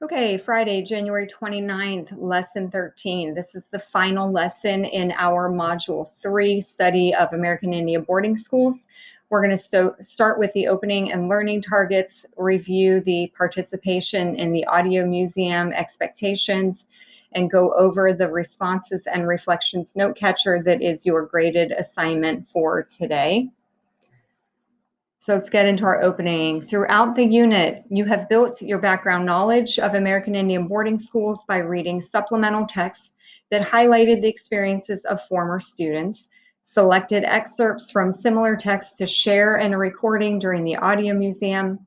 Okay, Friday, January 29th, lesson 13. This is the final lesson in our module 3 study of American Indian boarding schools. We're going to start with the opening and learning targets, review the participation in the audio museum expectations, and go over the responses and reflections note catcher that is your graded assignment for today. So let's get into our opening. Throughout the unit, you have built your background knowledge of American Indian boarding schools by reading supplemental texts that highlighted the experiences of former students, selected excerpts from similar texts to share in a recording during the audio museum,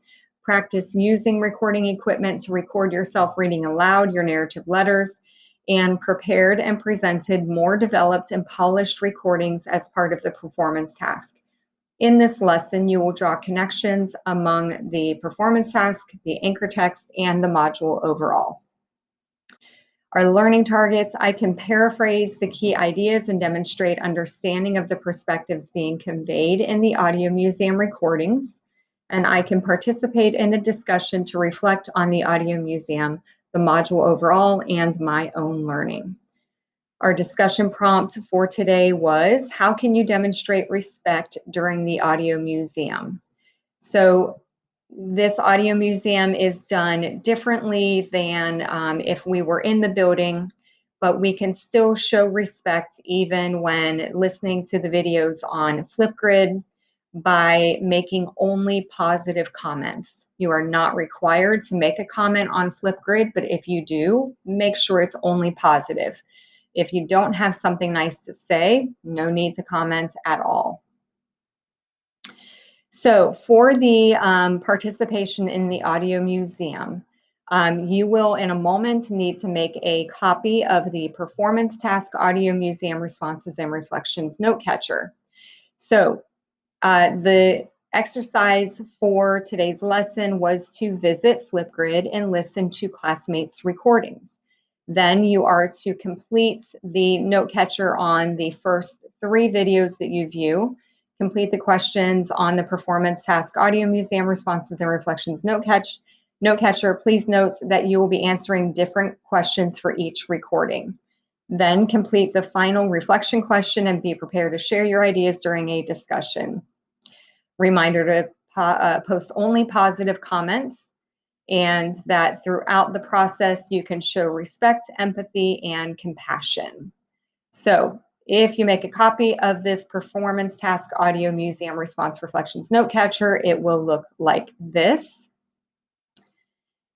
practice using recording equipment to record yourself reading aloud your narrative letters, and prepared and presented more developed and polished recordings as part of the performance task. In this lesson, you will draw connections among the performance task, the anchor text, and the module overall. Our learning targets, I can paraphrase the key ideas and demonstrate understanding of the perspectives being conveyed in the audio museum recordings, and I can participate in a discussion to reflect on the audio museum, the module overall, and my own learning. Our discussion prompt for today was, how can you demonstrate respect during the audio museum? So this audio museum is done differently than if we were in the building, but we can still show respect even when listening to the videos on Flipgrid by making only positive comments. You are not required to make a comment on Flipgrid, but if you do, make sure it's only positive. If you don't have something nice to say, no need to comment at all. So for the participation in the audio museum, you will in a moment need to make a copy of the performance task audio museum responses and reflections note catcher. So the exercise for today's lesson was to visit Flipgrid and listen to classmates' recordings. Then you are to complete the note catcher on the first 3 videos that you view, complete the questions on the performance task audio museum responses and reflections note catcher. Please note that you will be answering different questions for each recording. Then complete the final reflection question and be prepared to share your ideas during a discussion. Reminder to post only positive comments, and that throughout the process you can show respect, empathy, and compassion. So if you make a copy of this performance task audio museum response reflections note catcher, it will look like this.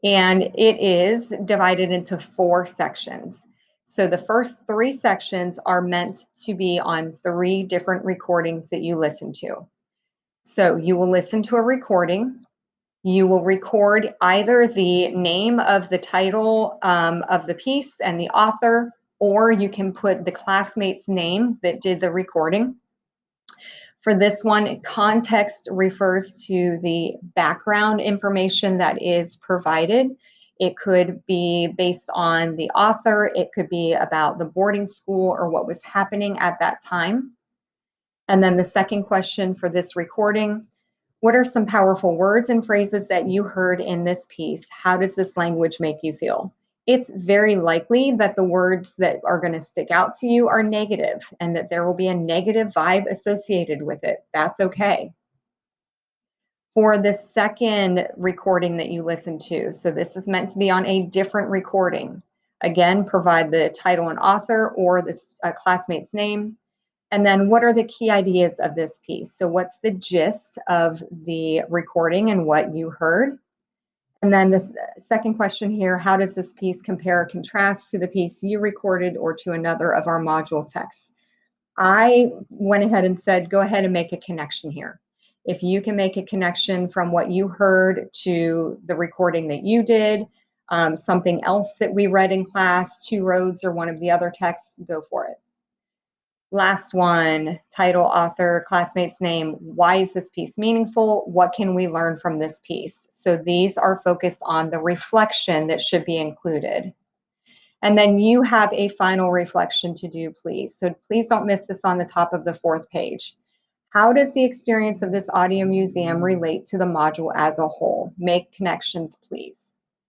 And it is divided into 4 sections. So the first 3 sections are meant to be on 3 different recordings that you listen to. So you will listen to a recording. You will record either the name of the title of the piece and the author, or you can put the classmate's name that did the recording. For this one, context refers to the background information that is provided. It could be based on the author, it could be about the boarding school or what was happening at that time. And then the second question for this recording, what are some powerful words and phrases that you heard in this piece? How does this language make you feel? It's very likely that the words that are going to stick out to you are negative and that there will be a negative vibe associated with it. That's okay. For the second recording that you listen to, so this is meant to be on a different recording. Again, provide the title and author or the classmate's name. And then what are the key ideas of this piece? So what's the gist of the recording and what you heard? And then this second question here, how does this piece compare or contrast to the piece you recorded or to another of our module texts? I went ahead and said, go ahead and make a connection here. If you can make a connection from what you heard to the recording that you did, something else that we read in class, Two Roads or one of the other texts, go for it. Last one, title, author, classmate's name. Why is this piece meaningful? What can we learn from this piece? So these are focused on the reflection that should be included. And then you have a final reflection to do, please. So please don't miss this on the top of the 4th page. How does the experience of this audio museum relate to the module as a whole? Make connections, please.